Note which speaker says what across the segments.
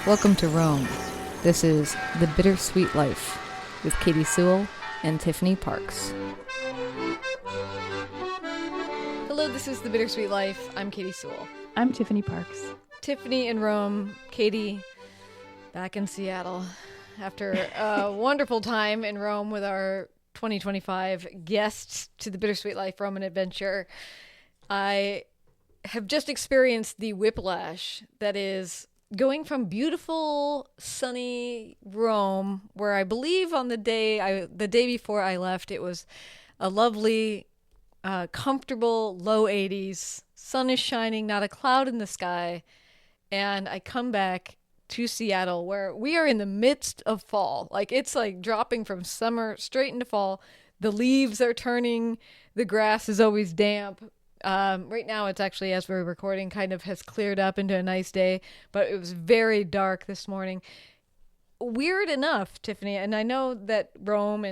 Speaker 1: Welcome to Rome. This is The Bittersweet Life with Katy Sewell and Tiffany Parks. Hello, this is The Bittersweet Life. I'm Katy Sewell.
Speaker 2: I'm Tiffany Parks.
Speaker 1: Tiffany in Rome, Katy back in Seattle after a wonderful time in Rome with our 2025 guests to The Bittersweet Life Roman Adventure. I have just experienced the whiplash that is going from beautiful, sunny Rome, where I believe on the day before I left, it was a lovely, comfortable low 80s. Sun is shining, not a cloud in the sky. And I come back to Seattle, where we are in the midst of fall. Like, it's like dropping from summer straight into fall. The leaves are turning. The grass is always damp. Right now, it's actually, as we're recording, kind of has cleared up into a nice day, but it was very dark this morning. Weird enough, Tiffany, and I know that Rome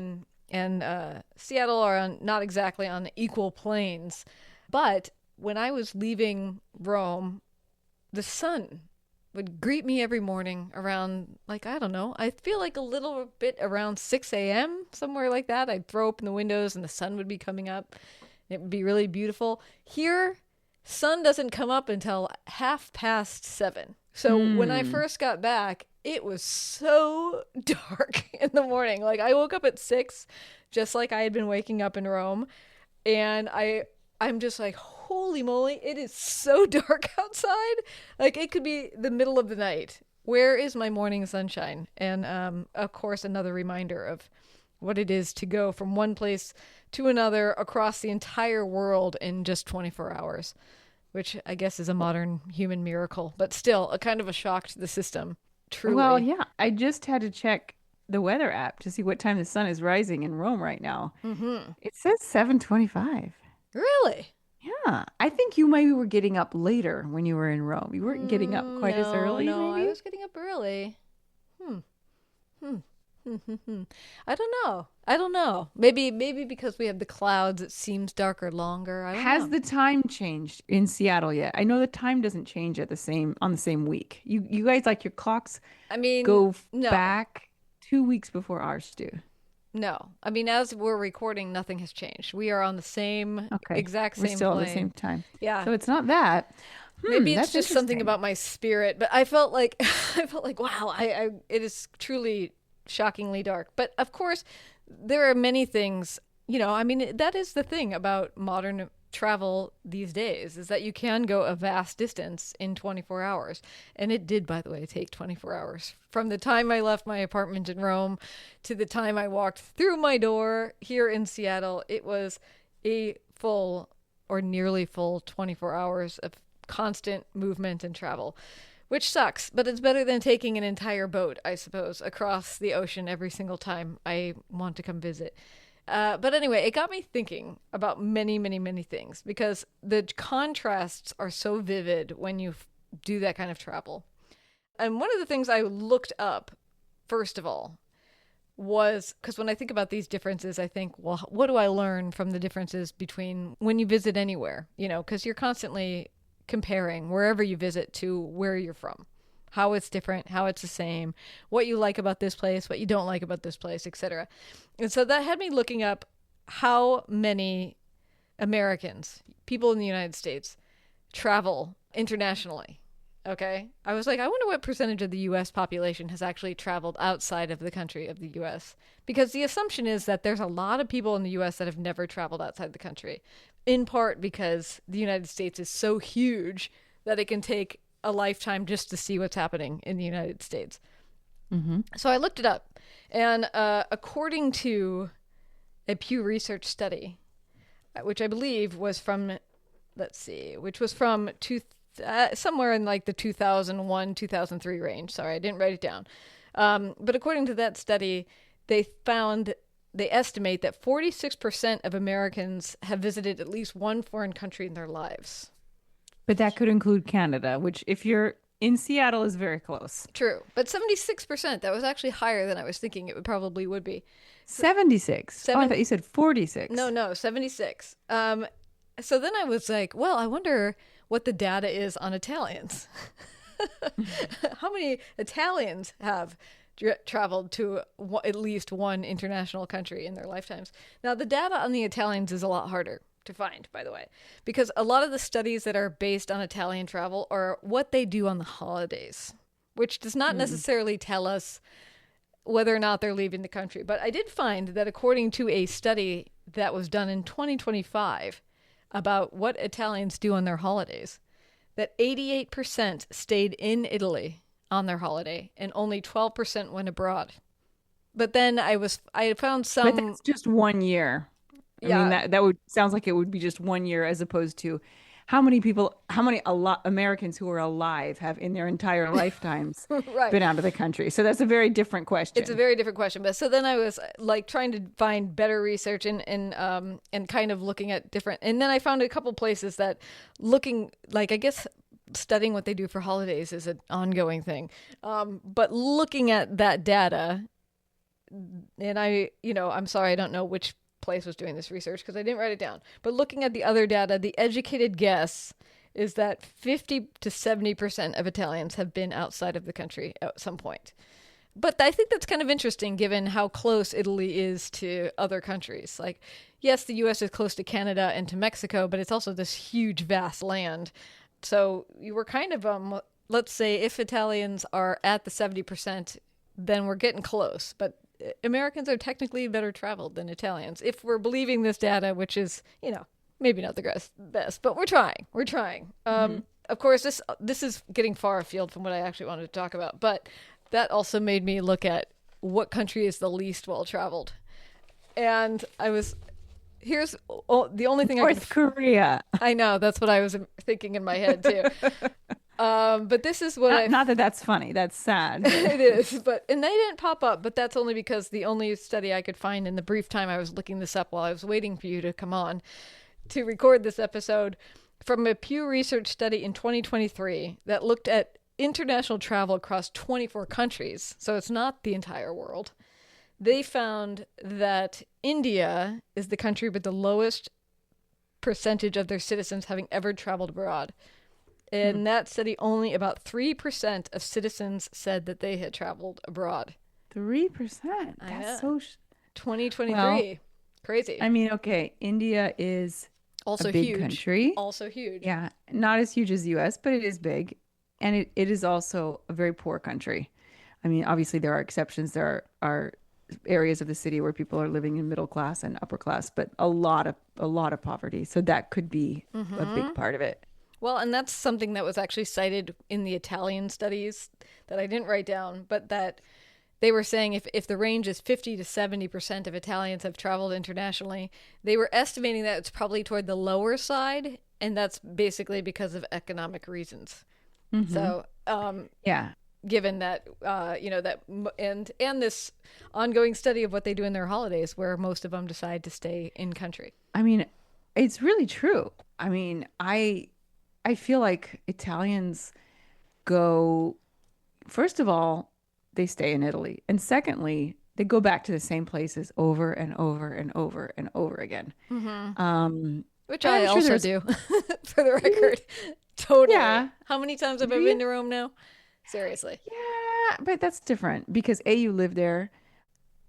Speaker 1: and Seattle are not exactly on equal planes, but when I was leaving Rome, the sun would greet me every morning around, like, I don't know, I feel like a little bit around 6 a.m., somewhere like that. I'd throw open the windows and the sun would be coming up. It would be really beautiful. Here, sun doesn't come up until 7:30. So when I first got back, it was so dark in the morning. Like, I woke up at 6, just like I had been waking up in Rome. And I'm just like, holy moly, it is so dark outside. Like, it could be the middle of the night. Where is my morning sunshine? And, of course, another reminder of what it is to go from one place to another across the entire world in just 24 hours, which I guess is a modern human miracle, but still a kind of a shock to the system. Truly.
Speaker 2: Well, yeah, I just had to check the weather app to see what time the sun is rising in Rome right now.
Speaker 1: Mm-hmm.
Speaker 2: It says 7:25.
Speaker 1: Really?
Speaker 2: Yeah, I think you maybe were getting up later when you were in Rome. You weren't getting up quite as early,
Speaker 1: No,
Speaker 2: maybe?
Speaker 1: I was getting up early. I don't know. Maybe because we have the clouds, it seems darker longer. I don't know.
Speaker 2: Has the time changed in Seattle yet? I know the time doesn't change on the same week. You guys, like, your clocks
Speaker 1: I mean,
Speaker 2: go
Speaker 1: no.
Speaker 2: back 2 weeks before ours do.
Speaker 1: No. I mean, as we're recording, nothing has changed. We are on the same, exact
Speaker 2: We're
Speaker 1: same
Speaker 2: still
Speaker 1: plane.
Speaker 2: at the same time.
Speaker 1: Yeah.
Speaker 2: So it's not that.
Speaker 1: Maybe it's
Speaker 2: That's
Speaker 1: just something
Speaker 2: interesting.
Speaker 1: about my spirit, but I felt like wow, it is truly shockingly dark. But of course, there are many things, I mean, that is the thing about modern travel these days, is that you can go a vast distance in 24 hours. And it did, by the way, take 24 hours. From the time I left my apartment in Rome to the time I walked through my door here in Seattle, it was a full or nearly full 24 hours of constant movement and travel, which sucks, but it's better than taking an entire boat, I suppose, across the ocean every single time I want to come visit. But anyway, it got me thinking about many, many, many things, because the contrasts are so vivid when you do that kind of travel. And one of the things I looked up, first of all, was, because when I think about these differences, I think, well, what do I learn from the differences between when you visit anywhere? Because you're constantly comparing wherever you visit to where you're from, how it's different, how it's the same, what you like about this place, what you don't like about this place, etc. And so that had me looking up how many Americans, people in the United States, travel internationally. Okay. I was like, I wonder what percentage of the U.S. population has actually traveled outside of the country of the U.S. Because the assumption is that there's a lot of people in the U.S. that have never traveled outside the country, in part because the United States is so huge that it can take a lifetime just to see what's happening in the United States.
Speaker 2: Mm-hmm.
Speaker 1: So I looked it up, and according to a Pew Research study, which I believe was from, somewhere in like the 2001, 2003 range. Sorry, I didn't write it down. But according to that study, they estimate that 46% of Americans have visited at least one foreign country in their lives.
Speaker 2: But that could include Canada, which, if you're in Seattle, is very close.
Speaker 1: True. But 76%, that was actually higher than I was thinking it probably would be.
Speaker 2: 76. I thought you said 46.
Speaker 1: No, 76. So then I was like, well, I wonder what the data is on Italians. How many Italians have traveled to at least one international country in their lifetimes? Now, the data on the Italians is a lot harder to find, by the way, because a lot of the studies that are based on Italian travel are what they do on the holidays, which does not
Speaker 2: Mm.
Speaker 1: necessarily tell us whether or not they're leaving the country. But I did find that according to a study that was done in 2025 about what Italians do on their holidays, that 88% stayed in Italy on their holiday and only 12% went abroad. But then I found
Speaker 2: But
Speaker 1: some,
Speaker 2: that's just 1 year. I mean,
Speaker 1: yeah.
Speaker 2: that would sounds like it would be just 1 year as opposed to how many people, how many a lot Americans who are alive have in their entire lifetimes
Speaker 1: Right.
Speaker 2: been out of the country. So that's a very different
Speaker 1: It's a
Speaker 2: question.
Speaker 1: very different question. But so then I was like trying to find better research and kind of looking at different, and then I found a couple places that looking like, I guess studying what they do for holidays is an ongoing thing. But looking at that data, and I'm sorry, I don't know which place was doing this research because I didn't write it down. But looking at the other data, the educated guess is that 50 to 70% of Italians have been outside of the country at some point. But I think that's kind of interesting given how close Italy is to other countries. Like, yes, the US is close to Canada and to Mexico, but it's also this huge, vast land. So you were kind of, let's say, if Italians are at the 70%, then we're getting close. But Americans are technically better traveled than Italians, if we're believing this data, which is, maybe not the best, but we're trying. We're trying.
Speaker 2: Mhm.
Speaker 1: Of course, this is getting far afield from what I actually wanted to talk about, but that also made me look at what country is the least well traveled. And here's the only thing I could.
Speaker 2: North Korea.
Speaker 1: I know that's what I was thinking in my head too. But this is what
Speaker 2: Not that that's funny. That's sad.
Speaker 1: it is, and they didn't pop up, but that's only because the only study I could find in the brief time I was looking this up while I was waiting for you to come on to record this episode from a Pew Research study in 2023 that looked at international travel across 24 countries. So it's not the entire world. They found that India is the country with the lowest percentage of their citizens having ever traveled abroad. In that study, only about 3% of citizens said that they had traveled abroad.
Speaker 2: 3%.
Speaker 1: I
Speaker 2: That's
Speaker 1: know.
Speaker 2: so.
Speaker 1: 2023.
Speaker 2: Well,
Speaker 1: Crazy.
Speaker 2: I mean, okay, India is
Speaker 1: Also
Speaker 2: a big
Speaker 1: huge.
Speaker 2: country.
Speaker 1: Also huge.
Speaker 2: Yeah, not as huge as the US, but it is big. And it is also a very poor country. I mean, obviously there are exceptions. There are areas of the city where people are living in middle class and upper class, but a lot of poverty. So that could be a big part of it.
Speaker 1: Well, and that's something that was actually cited in the Italian studies that I didn't write down, but that they were saying if the range is 50 to 70% of Italians have traveled internationally, they were estimating that it's probably toward the lower side, and that's basically because of economic reasons.
Speaker 2: Hmm.
Speaker 1: So,
Speaker 2: Yeah.
Speaker 1: given that, and this ongoing study of what they do in their holidays, where most of them decide to stay in country.
Speaker 2: I mean, it's really true. I mean, I feel like Italians go, first of all, they stay in Italy. And secondly, they go back to the same places over and over and over and over again.
Speaker 1: Which
Speaker 2: And
Speaker 1: I
Speaker 2: I'm sure
Speaker 1: also
Speaker 2: there's,
Speaker 1: do, for the record. Totally.
Speaker 2: yeah,
Speaker 1: How many times have
Speaker 2: do
Speaker 1: I
Speaker 2: you?
Speaker 1: been to Rome now? Seriously.
Speaker 2: Yeah, but that's different because A, you live there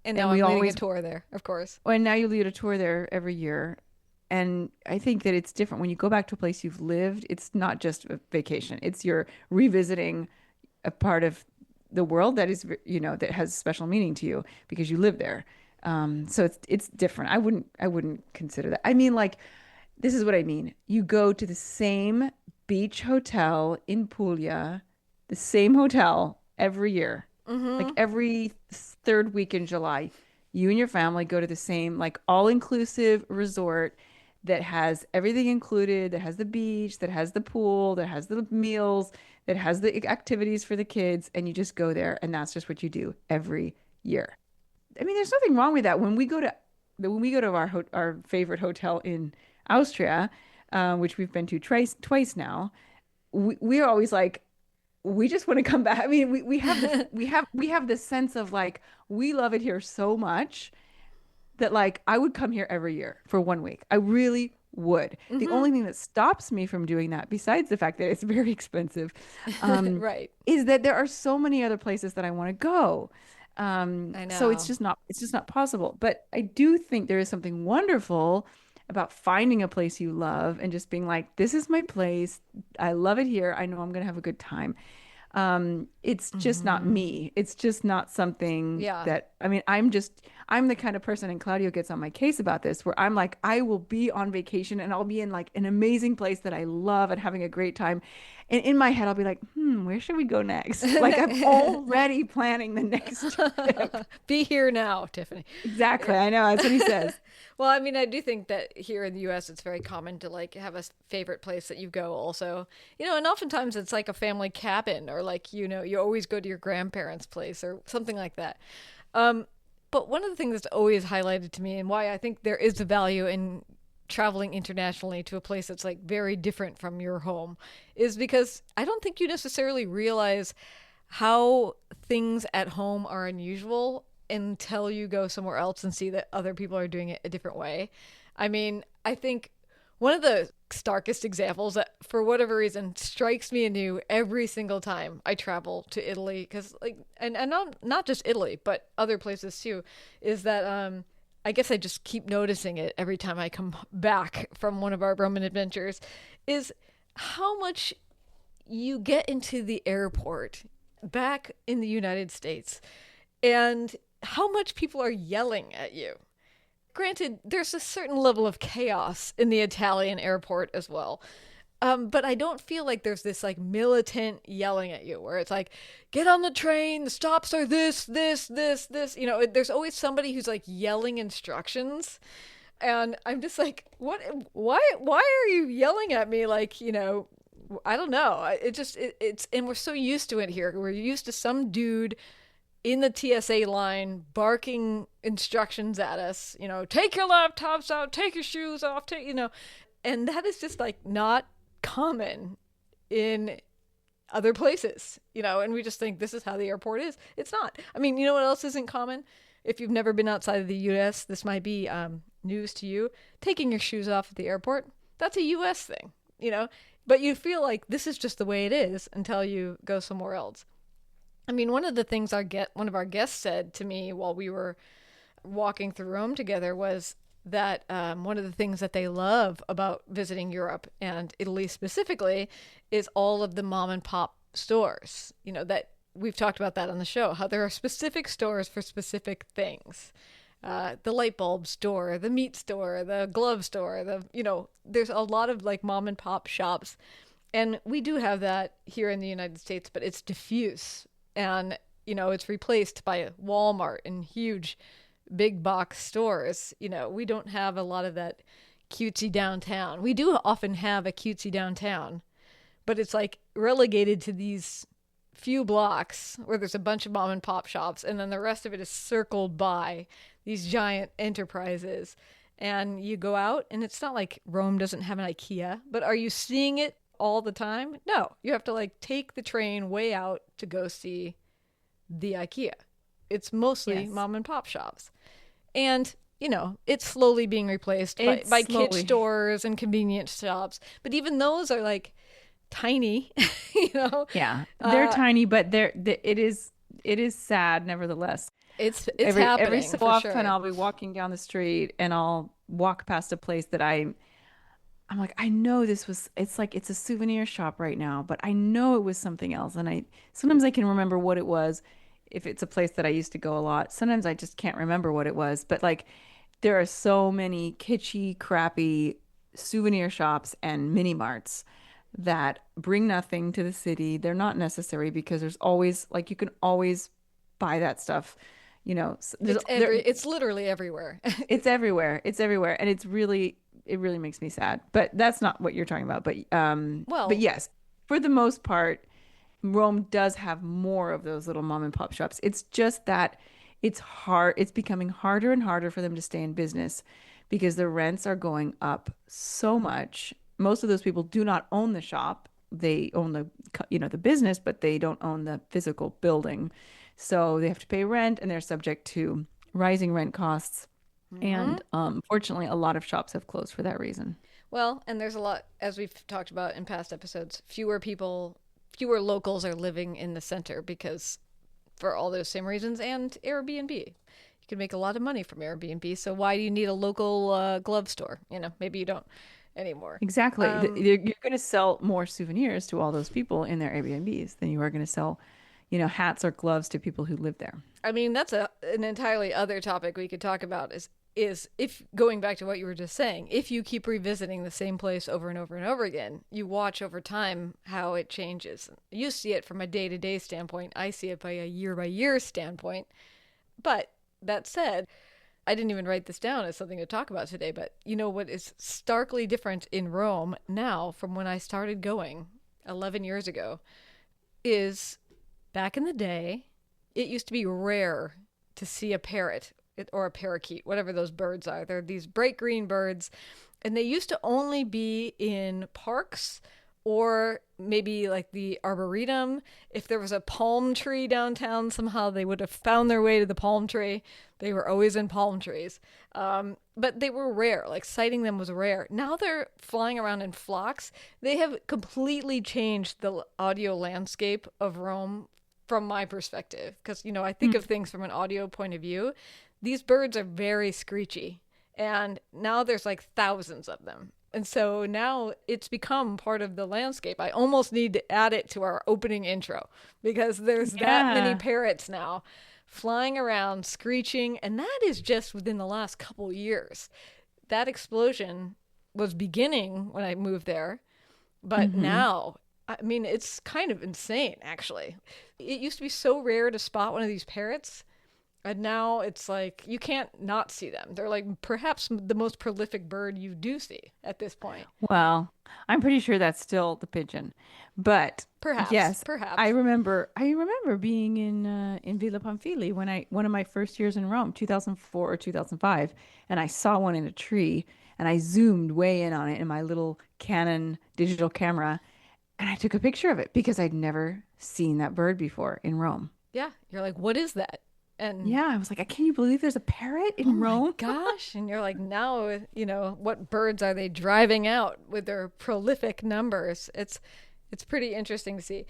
Speaker 1: And
Speaker 2: and
Speaker 1: now
Speaker 2: we
Speaker 1: I'm leading a
Speaker 2: always,
Speaker 1: tour there, of course.
Speaker 2: and now you lead a tour there every year. And I think that it's different when you go back to a place you've lived. It's not just a vacation. It's you're revisiting a part of the world that is, that has special meaning to you because you live there. So it's different. I wouldn't consider that. I mean, like, this is what I mean. You go to the same beach hotel in Puglia, the same hotel every year, like every third week in July. You and your family go to the same, like, all-inclusive resort that has everything included, that has the beach, that has the pool, that has the meals, that has the activities for the kids, and you just go there, and that's just what you do every year. I mean, there's nothing wrong with that. When we go to our favorite hotel in Austria, which we've been to twice now, we're always like, we just want to come back. I mean, we have this we have this sense of like we love it here so much that like I would come here every year for 1 week. I really, would. The
Speaker 1: Hmm.
Speaker 2: only thing that stops me from doing that, besides the fact that it's very expensive, um,
Speaker 1: Right.
Speaker 2: is that there are so many other places that I want to go.
Speaker 1: I
Speaker 2: So
Speaker 1: know.
Speaker 2: it's just not possible. But I do think there is something wonderful about finding a place you love and just being like, this is my place. I love it here. I know I'm going to have a good time. It's just not
Speaker 1: Hmm.
Speaker 2: me. It's just not something
Speaker 1: Yeah.
Speaker 2: that, I mean, I'm the kind of person, and Claudio gets on my case about this, where I'm like, I will be on vacation and I'll be in like an amazing place that I love and having a great time. And in my head, I'll be like, where should we go next? Like I'm already planning the next trip.
Speaker 1: Be here now, Tiffany.
Speaker 2: Exactly. I know. That's what he says.
Speaker 1: Well, I mean, I do think that here in the US, it's very common to like have a favorite place that you go also. And oftentimes it's like a family cabin or like, you always go to your grandparents' place or something like that. Um, but one of the things that's always highlighted to me and why I think there is a value in traveling internationally to a place that's like very different from your home is because I don't think you necessarily realize how things at home are unusual until you go somewhere else and see that other people are doing it a different way. I mean, I think one of the starkest examples that for whatever reason strikes me anew every single time I travel to Italy because like and not just Italy but other places too is that I guess I just keep noticing it every time I come back from one of our Roman adventures is how much you get into the airport back in the United States and how much people are yelling at you. Granted, there's a certain level of chaos in the Italian airport as well. But I don't feel like there's this like militant yelling at you where it's like, get on the train, the stops are this, this, this, this. There's always somebody who's like yelling instructions. And I'm just like, what? Why are you yelling at me? Like, I don't know. It's, and we're so used to it here. We're used to some dude in the TSA line barking instructions at us, take your laptops out, take your shoes off, and that is just like not common in other places, and we just think this is how the airport is. It's not. I mean, you know what else isn't common? If you've never been outside of the US, this might be news to you. Taking your shoes off at the airport, that's a US thing, but you feel like this is just the way it is until you go somewhere else. I mean, one of the things one of our guests said to me while we were walking through Rome together was that one of the things that they love about visiting Europe and Italy specifically is all of the mom and pop stores. That we've talked about that on the show, how there are specific stores for specific things. The light bulb store, the meat store, the glove store, there's a lot of like mom and pop shops. And we do have that here in the United States, but it's diffuse and it's replaced by Walmart and huge big box stores. We don't have a lot of that cutesy downtown. We do often have a cutesy downtown, but it's like relegated to these few blocks where there's a bunch of mom and pop shops and then the rest of it is circled by these giant enterprises. And you go out and it's not like Rome doesn't have an IKEA, but are you seeing it all the time? No, you have to like take the train way out to go see the IKEA. It's mostly
Speaker 2: Yes.
Speaker 1: mom and pop shops. And, it's slowly being replaced by,
Speaker 2: It's
Speaker 1: by kid
Speaker 2: slowly.
Speaker 1: stores and convenience shops. But even those are like tiny, you know.
Speaker 2: Yeah. They're
Speaker 1: Uh,
Speaker 2: tiny, but it is sad nevertheless.
Speaker 1: it's
Speaker 2: Every
Speaker 1: happening
Speaker 2: so
Speaker 1: for
Speaker 2: often
Speaker 1: sure.
Speaker 2: I'll be walking down the street and I'll walk past a place that I'm like, I know it's like it's a souvenir shop right now, but I know it was something else. And I sometimes I can remember what it was if it's a place that I used to go a lot. Sometimes I just can't remember what it was. But like there are so many kitschy, crappy souvenir shops and mini marts that bring nothing to the city. They're not necessary because there's always like you can always buy that stuff.
Speaker 1: It's literally everywhere.
Speaker 2: It's everywhere. It's everywhere. And it really makes me sad. But that's not what you're talking about. But
Speaker 1: Well,
Speaker 2: yes, for the most part, Rome does have more of those little mom and pop shops. It's just that it's becoming harder and harder for them to stay in business because the rents are going up so much. Most of those people do not own the shop. They own the business, but they don't own the physical building. So they have to pay rent and they're subject to rising rent costs. And fortunately, a lot of shops have closed for that reason.
Speaker 1: Well, and there's a lot, as we've talked about in past episodes, fewer locals are living in the center because for all those same reasons and Airbnb. You can make a lot of money from Airbnb, so why do you need a local glove store? Maybe you don't anymore.
Speaker 2: Exactly.
Speaker 1: Um,
Speaker 2: You're going to sell more souvenirs to all those people in their Airbnbs than you are going to sell, hats or gloves to people who live there.
Speaker 1: I mean, that's an entirely other topic we could talk about is if going back to what you were just saying, if you keep revisiting the same place over and over and over again, you watch over time how it changes. You see it from a day-to-day standpoint. I see it by year standpoint. But that said, I didn't even write this down as something to talk about today, but you know what is starkly different in Rome now from when I started going 11 years ago is back in the day, it used to be rare to see a parrot or a parakeet, whatever those birds are. They're these bright green birds, and they used to only be in parks or maybe like the arboretum. If there was a palm tree downtown, somehow they would have found their way to the palm tree. They were always in palm trees. But they were rare. Like sighting them was rare. Now they're flying around in flocks. They have completely changed the audio landscape of Rome from my perspective. Because, I think of things from an audio point of view. These birds are very screechy. And now there's like thousands of them. And so now it's become part of the landscape. I almost need to add it to our opening intro because there's that many
Speaker 2: Yeah.
Speaker 1: parrots now flying around, screeching. And that is just within the last couple years. That explosion was beginning when I moved there. But
Speaker 2: Hmm.
Speaker 1: now, I mean, it's kind of insane, actually. It used to be so rare to spot one of these parrots. And now it's like you can't not see them. They're like perhaps the most prolific bird you do see at this point.
Speaker 2: Well, I'm pretty sure that's still the pigeon. But
Speaker 1: Perhaps,
Speaker 2: yes, I
Speaker 1: perhaps.
Speaker 2: remember I remember being in Villa Pamphili when I one of my first years in Rome, 2004 or 2005, and I saw one in a tree and I zoomed way in on it in my little Canon digital camera and I took a picture of it because I'd never seen that bird before in Rome.
Speaker 1: Yeah, you're like, what is that? And
Speaker 2: Yeah, I was like, can you believe there's a parrot
Speaker 1: oh
Speaker 2: in
Speaker 1: my
Speaker 2: Rome?
Speaker 1: gosh. And you're like, now, what birds are they driving out with their prolific numbers? It's pretty interesting to see.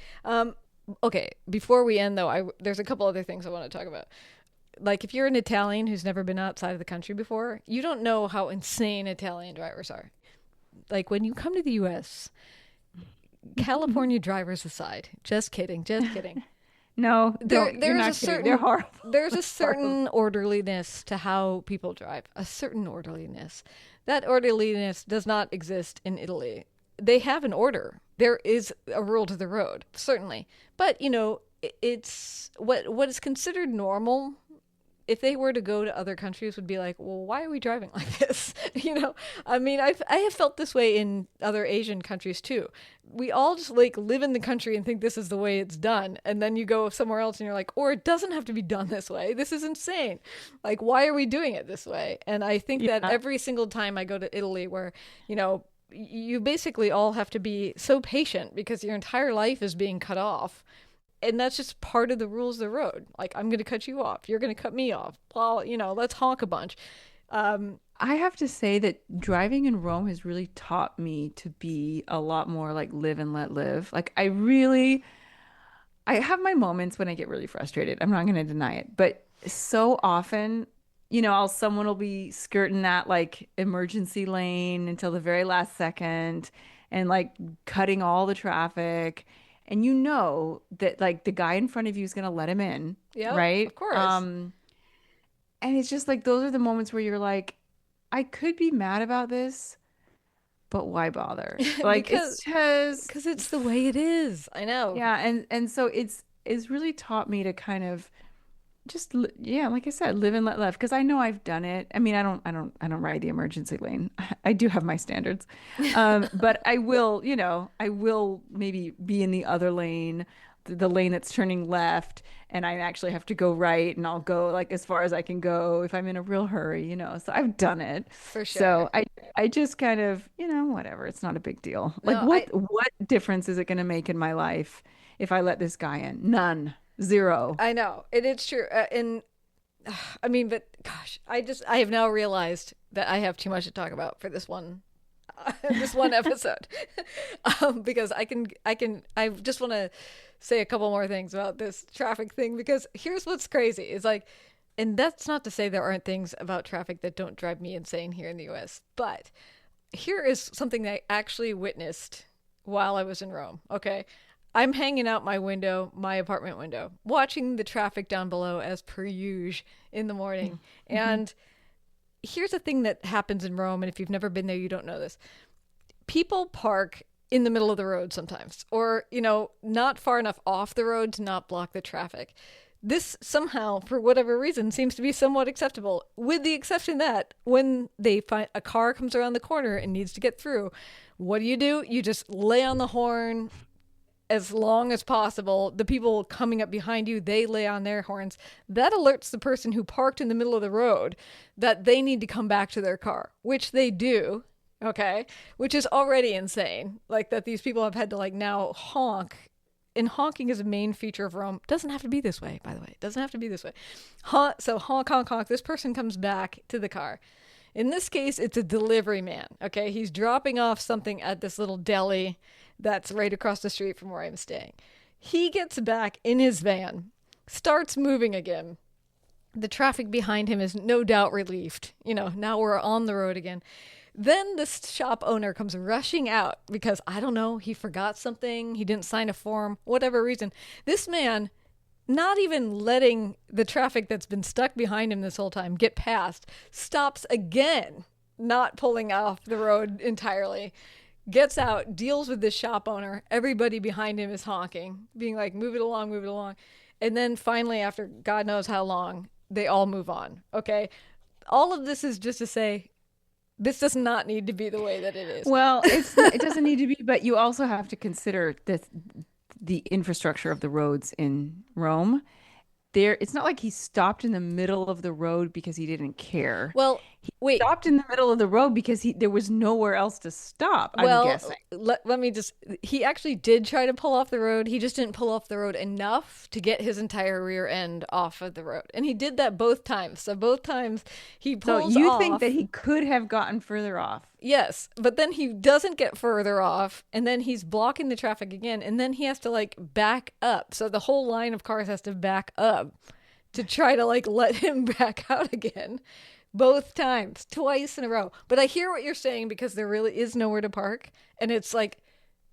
Speaker 1: Okay, before we end though, there's a couple other things I want to talk about. Like if you're an Italian who's never been outside of the country before, you don't know how insane Italian drivers are. Like when you come to the US, California drivers aside, just kidding, just kidding.
Speaker 2: No,
Speaker 1: There
Speaker 2: don't. You're
Speaker 1: there's a
Speaker 2: not kidding. They're
Speaker 1: certain
Speaker 2: horrible.
Speaker 1: there's a
Speaker 2: They're horrible.
Speaker 1: certain orderliness to how people drive. A certain orderliness. That orderliness does not exist in Italy. They have an order. There is a rule to the road, certainly. But, it's what is considered normal if they were to go to other countries would be like, well, why are we driving like this? I mean, I have felt this way in other Asian countries too. We all just like live in the country and think this is the way it's done, and then you go somewhere else and you're like, or it doesn't have to be done this way. This is insane. Like, why are we doing it this way? And I think that
Speaker 2: Yeah.
Speaker 1: every single time I go to Italy, where you basically all have to be so patient because your entire life is being cut off, and that's just part of the rules of the road. Like, I'm going to cut you off. You're going to cut me off. Well, let's honk a bunch. Um,
Speaker 2: I have to say that driving in Rome has really taught me to be a lot more like live and let live. I have my moments when I get really frustrated. I'm not going to deny it, but so often, someone will be skirting that like emergency lane until the very last second and like cutting all the traffic. And you know that like the guy in front of you is going to let him in,
Speaker 1: yep,
Speaker 2: right?
Speaker 1: of course.
Speaker 2: And it's just like those are the moments where you're like, I could be mad about this, but why bother? Like
Speaker 1: because
Speaker 2: it's just
Speaker 1: because it's the way it is. I know.
Speaker 2: yeah, and so it's really taught me to kind of yeah, like I said, live and let live because I know I've done it. I mean, I don't ride the emergency lane. I do have my standards. But I will maybe be in the other lane, the lane that's turning left, and I actually have to go right, and I'll go like as far as I can go if I'm in a real hurry. So I've done it.
Speaker 1: For sure.
Speaker 2: So I just kind of, whatever, it's not a big deal. Like
Speaker 1: No,
Speaker 2: what difference is it going to make in my life if I let this guy in? None. Zero.
Speaker 1: I know. And it's true. And I mean, but gosh, I have now realized that I have too much to talk about for this one this one episode. Because I just want to say a couple more things about this traffic thing, because here's what's crazy is like, and that's not to say there aren't things about traffic that don't drive me insane here in the US, but here is something that I actually witnessed while I was in Rome. Okay. I'm hanging out my window, my apartment window, watching the traffic down below as per usual in the morning.
Speaker 2: Mm-hmm.
Speaker 1: And here's a thing that happens in Rome, and if you've never been there, you don't know this. People park in the middle of the road sometimes, or, not far enough off the road to not block the traffic. This somehow, for whatever reason, seems to be somewhat acceptable, with the exception that when they find a car comes around the corner and needs to get through, what do? You just lay on the horn as long as possible. The people coming up behind you, they lay on their horns. That alerts the person who parked in the middle of the road that they need to come back to their car, which they do. Okay. Which is already insane. Like that these people have had to like now honk. And honking is a main feature of Rome. Doesn't have to be this way, by the way. It doesn't have to be this way. So honk, honk, honk. This person comes back to the car. In this case, it's a delivery man. Okay. He's dropping off something at this little deli that's right across the street from where I'm staying. He gets back in his van, starts moving again. The traffic behind him is no doubt relieved. Now we're on the road again. Then this shop owner comes rushing out because, I don't know, he forgot something, he didn't sign a form, whatever reason. This man, not even letting the traffic that's been stuck behind him this whole time get past, stops again, not pulling off the road entirely, gets out, deals with this shop owner. Everybody behind him is honking, being like, move it along, move it along. And then finally, after God knows how long, they all move on. Okay. All of this is just to say, this does not need to be the way that it is.
Speaker 2: Well, it doesn't need to be, but you also have to consider the infrastructure of the roads in Rome. It's not like he stopped in the middle of the road because he didn't care.
Speaker 1: Well,
Speaker 2: He
Speaker 1: wait.
Speaker 2: stopped in the middle of the road because there was nowhere else to stop, I'm
Speaker 1: Well,
Speaker 2: guessing.
Speaker 1: let me just. He actually did try to pull off the road. He just didn't pull off the road enough to get his entire rear end off of the road. And he did that both times. So both times he
Speaker 2: So
Speaker 1: pulls
Speaker 2: you think
Speaker 1: off.
Speaker 2: that he could have gotten further off?
Speaker 1: Yes, but then he doesn't get further off, and then he's blocking the traffic again, and then he has to like back up. So the whole line of cars has to back up to try to like let him back out again. Both times, twice in a row. But I hear what you're saying, because there really is nowhere to park, and it's like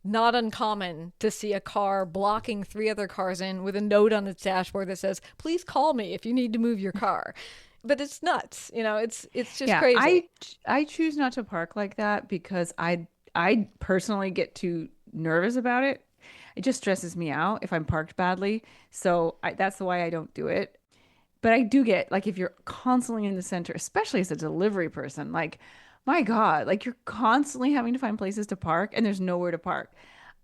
Speaker 1: not uncommon to see a car blocking three other cars in with a note on its dashboard that says, "Please call me if you need to move your car." But it's nuts, it's just
Speaker 2: Yeah,
Speaker 1: crazy.
Speaker 2: I choose not to park like that because I personally get too nervous about it. It just stresses me out if I'm parked badly. So that's why I don't do it. But I do get like if you're constantly in the center, especially as a delivery person, like my God, like you're constantly having to find places to park and there's nowhere to park.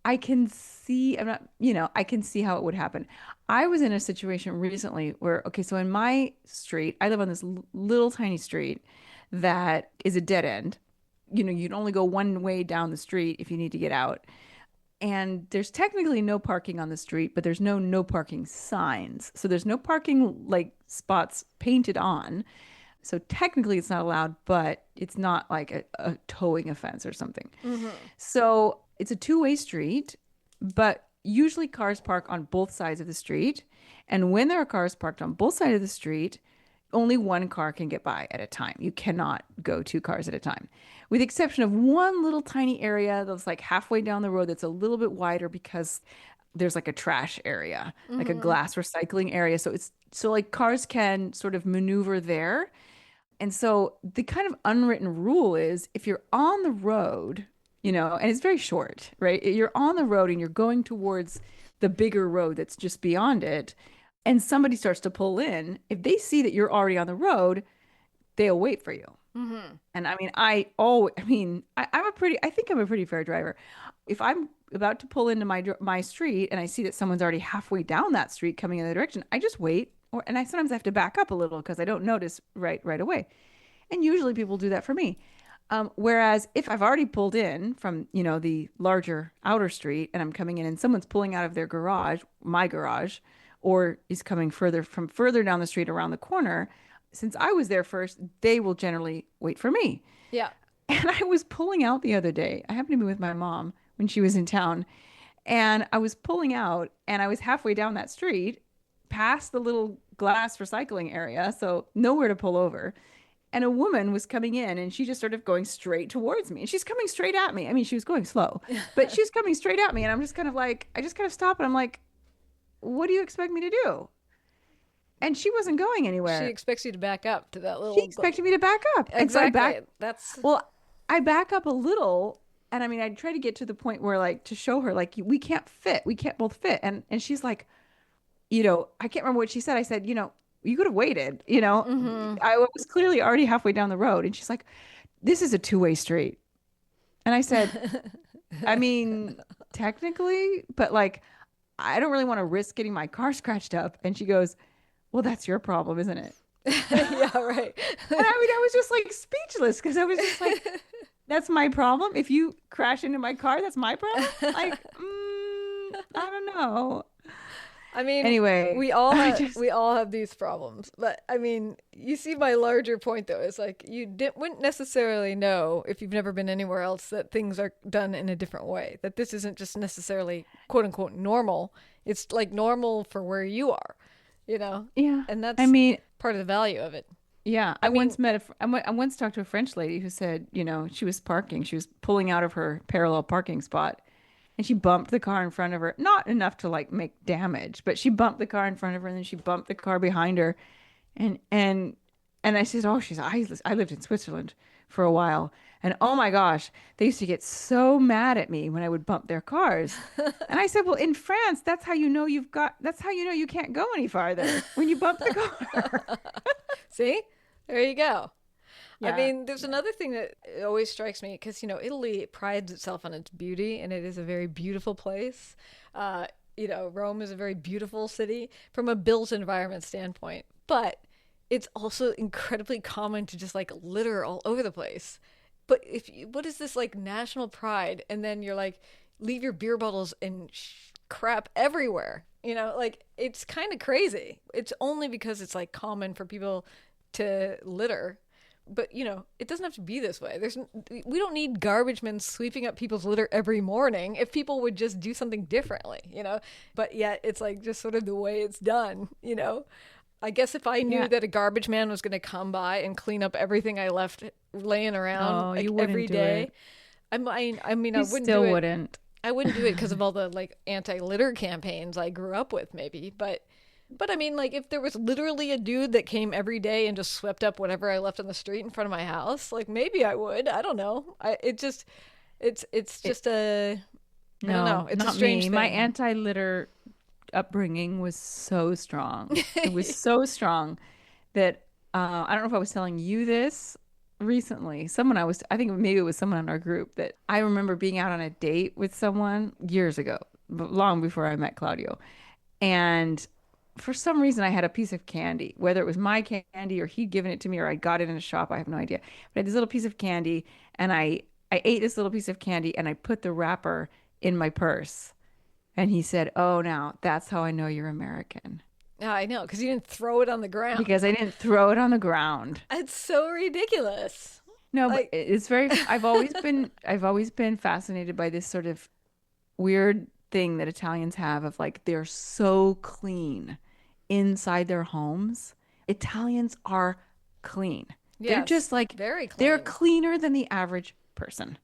Speaker 2: I can see, I'm not, I can see how it would happen. I was in a situation recently where, okay, so in my street, I live on this little tiny street that is a dead end. You'd only go one way down the street if you need to get out. And there's technically no parking on the street, but there's no parking signs. So there's no parking like spots painted on. So technically it's not allowed, but it's not like a towing offense or something.
Speaker 1: Mm-hmm.
Speaker 2: So it's a two-way street, but usually cars park on both sides of the street. And when there are cars parked on both sides of the street, only one car can get by at a time. You cannot go two cars at a time, with the exception of one little tiny area that's like halfway down the road that's a little bit wider because there's like a trash area, like a
Speaker 1: Mm-hmm.
Speaker 2: glass recycling area. So like cars can sort of maneuver there. And so the kind of unwritten rule is if you're on the road, and it's very short, right? You're on the road and you're going towards the bigger road that's just beyond it, and somebody starts to pull in, if they see that you're already on the road, they'll wait for you.
Speaker 1: Mm-hmm.
Speaker 2: And I mean, I think I'm a pretty fair driver. If I'm about to pull into my street and I see that someone's already halfway down that street coming in the direction, I just wait, and I sometimes have to back up a little because I don't notice right away. And usually people do that for me. Whereas if I've already pulled in from, the larger outer street and I'm coming in and someone's pulling out of their garage, my garage, or is coming further down the street around the corner, since I was there first, they will generally wait for me.
Speaker 1: Yeah.
Speaker 2: And I was pulling out the other day. I happened to be with my mom when she was in town, and I was pulling out, and I was halfway down that street, past the little glass recycling area, so nowhere to pull over. And a woman was coming in, and she just started going straight towards me. And she's coming straight at me. I mean, she was going slow, but she was coming straight at me. And I'm just kind of like, I just kind of stop, and I'm like, what do you expect me to do? And she wasn't going
Speaker 1: She
Speaker 2: anywhere.
Speaker 1: expects you to back up to that
Speaker 2: She
Speaker 1: little.
Speaker 2: expected me to back up. And so I
Speaker 1: Exactly.
Speaker 2: back,
Speaker 1: That's.
Speaker 2: well, I back up a little. And I mean, I try to get to the point where, like, to show her, like, we can't fit. We can't both fit. And she's like, I can't remember what she said. I said, you could have waited,
Speaker 1: Mm-hmm.
Speaker 2: I was clearly already halfway down the road. And she's like, this is a two-way street. And I said, I mean, technically, but like, I don't really want to risk getting my car scratched up. And she goes, well, that's your problem, isn't it?
Speaker 1: Yeah, right.
Speaker 2: And I mean, I was just like speechless because I was just like, that's my problem. If you crash into my car, that's my problem. Like, I don't know.
Speaker 1: I mean,
Speaker 2: Anyway, I just,
Speaker 1: we all have these problems, but I mean, you see my larger point though is like wouldn't necessarily know if you've never been anywhere else that things are done in a different way. That this isn't just necessarily quote unquote normal. It's like normal for where you are, you know,
Speaker 2: yeah.
Speaker 1: and
Speaker 2: I
Speaker 1: that's
Speaker 2: mean,
Speaker 1: part of the value of it.
Speaker 2: yeah.
Speaker 1: I mean,
Speaker 2: I once talked to a French lady who said, she was parking. She was pulling out of her parallel parking spot. And she bumped the car in front of her. Not enough to like make damage, but she bumped the car in front of her and then she bumped the car behind her. And and and I said, "Oh, I lived in Switzerland for a while. And oh my gosh, they used to get so mad at me when I would bump their cars." And I said, "Well, in France, that's how you know you can't go any farther when you bump the car."
Speaker 1: see, there you go. I
Speaker 2: Yeah.
Speaker 1: mean, there's another thing that always strikes me because, Italy prides itself on its beauty and it is a very beautiful place. Uh, Rome is a very beautiful city from a built environment standpoint, but it's also incredibly common to just like litter all over the place. But what is this like national pride? And then you're like, leave your beer bottles and crap everywhere. Like it's kind of crazy. It's only because it's like common for people to litter, but it doesn't have to be this way. We don't need garbage men sweeping up people's litter every morning if people would just do something differently. But yet it's like just sort of the way it's done. I guess if I knew
Speaker 2: Yeah.
Speaker 1: that a garbage man was going to come by and clean up everything I left laying around
Speaker 2: Oh,
Speaker 1: like
Speaker 2: you
Speaker 1: every
Speaker 2: wouldn't do
Speaker 1: day,
Speaker 2: it.
Speaker 1: I
Speaker 2: You
Speaker 1: wouldn't do
Speaker 2: still
Speaker 1: it.
Speaker 2: wouldn't.
Speaker 1: I wouldn't do it because of all the like anti-litter campaigns I grew up with, maybe. But I mean, like, if there was literally a dude that came every day and just swept up whatever I left on the street in front of my house, like maybe I would. I don't know. It's
Speaker 2: It,
Speaker 1: just I don't know.
Speaker 2: no,
Speaker 1: It's a
Speaker 2: not
Speaker 1: strange
Speaker 2: me. My
Speaker 1: thing.
Speaker 2: anti-litter upbringing was so strong. It was so strong that I don't know if I was telling you this recently. I think maybe it was someone in our group that I remember being out on a date with someone years ago, long before I met Claudio. And for some reason, I had a piece of candy, whether it was my candy or he'd given it to me or I got it in a shop. I have no idea. But I had this little piece of candy and I ate this little piece of candy and I put the wrapper in my purse. And he said, "Oh, now that's how I know you're American."
Speaker 1: Yeah, I know, because you didn't throw it on the ground.
Speaker 2: Because I didn't throw it on the ground.
Speaker 1: It's so ridiculous.
Speaker 2: No, but
Speaker 1: Like,
Speaker 2: it's very, I've always been fascinated by this sort of weird thing that Italians have of like they're so clean inside their homes. Italians are clean. They're
Speaker 1: yes,
Speaker 2: just like
Speaker 1: very
Speaker 2: they're
Speaker 1: clean.
Speaker 2: cleaner than the average person.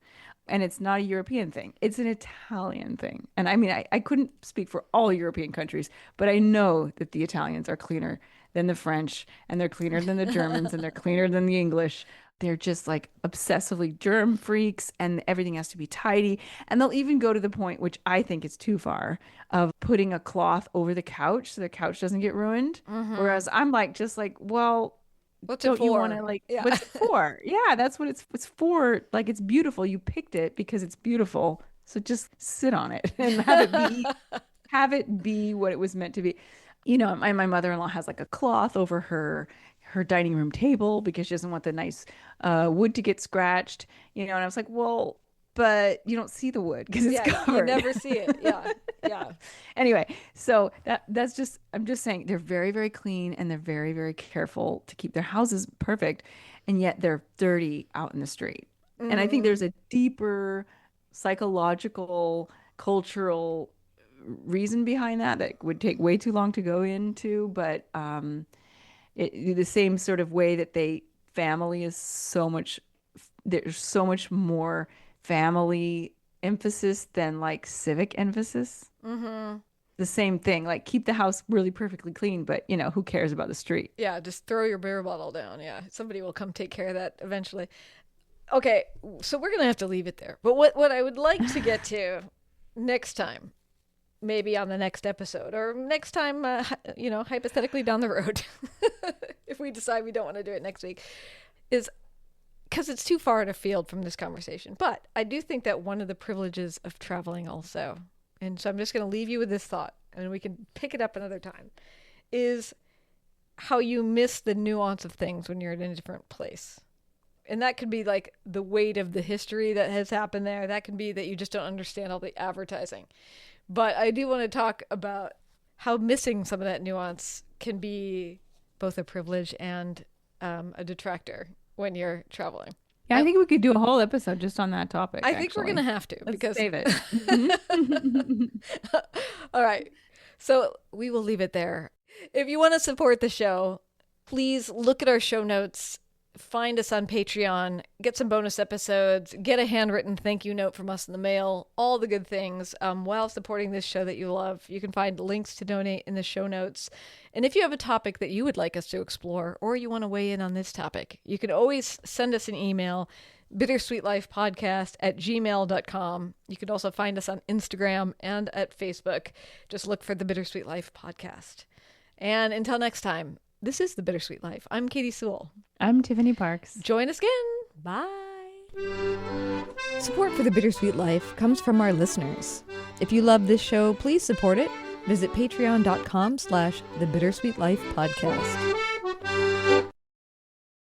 Speaker 2: And it's not a European thing. It's an Italian thing. And I mean, I couldn't speak for all European countries, but I know that the Italians are cleaner than the French, and they're cleaner than the Germans, and they're cleaner than the English. They're just like obsessively germ freaks, and everything has to be tidy. And they'll even go to the point, which I think is too far, of putting a cloth over the couch so the couch doesn't get ruined.
Speaker 1: Mm-hmm.
Speaker 2: Whereas I'm like, just like, well,
Speaker 1: What's it
Speaker 2: don't you want to
Speaker 1: for?
Speaker 2: like,
Speaker 1: Yeah.
Speaker 2: what's it for? Yeah, that's what it's for. Like, it's beautiful. You picked it because it's beautiful. So just sit on it and have it be what it was meant to be. My mother-in-law has like a cloth over her dining room table because she doesn't want the nice wood to get scratched. And I was like, well, but you don't see the wood because it's
Speaker 1: Yeah, you
Speaker 2: covered.
Speaker 1: never see it. Yeah, yeah.
Speaker 2: Anyway, so that's just I'm just saying they're very, very clean and they're very, very careful to keep their houses perfect, and yet they're dirty out in the street. And I think
Speaker 1: Mm-hmm.
Speaker 2: there's a deeper psychological, cultural reason behind that that would take way too long to go into, but the same sort of way that family is so much there's so much more family emphasis than like civic emphasis.
Speaker 1: Mm-hmm.
Speaker 2: The same thing, like keep the house really perfectly clean, but who cares about the street?
Speaker 1: Yeah, just throw your beer bottle down. Yeah, somebody will come take care of that eventually. Okay, so we're gonna have to leave it there. But what I would like to get to next time, maybe on the next episode, or next time, hypothetically down the road, if we decide we don't want to do it next week, is because it's too far afield from this conversation. But I do think that one of the privileges of traveling also, and so I'm just going to leave you with this thought, and we can pick it up another time, is how you miss the nuance of things when you're in a different place. And that could be like the weight of the history that has happened there. That can be that you just don't understand all the advertising. But I do want to talk about how missing some of that nuance can be both a privilege and a detractor when you're traveling.
Speaker 2: Yeah, I think we could do a whole episode just on that topic.
Speaker 1: I think we're going to have to.
Speaker 2: Let's
Speaker 1: because
Speaker 2: save it.
Speaker 1: All right. So we will leave it there. If you want to support the show, please look at our show notes. Find us on Patreon, get some bonus episodes, get a handwritten thank you note from us in the mail, all the good things while supporting this show that you love. You can find links to donate in the show notes. And if you have a topic that you would like us to explore or you want to weigh in on this topic, you can always send us an email, bittersweetlifepodcast@gmail.com. You can also find us on Instagram and at Facebook. Just look for the Bittersweet Life Podcast. And until next time, this is The Bittersweet Life. I'm Katy Sewell.
Speaker 2: I'm Tiffany Parks.
Speaker 1: Join us again. Bye. Support for The Bittersweet Life comes from our listeners. If you love this show, please support it. Visit patreon.com/The Bittersweet Life Podcast.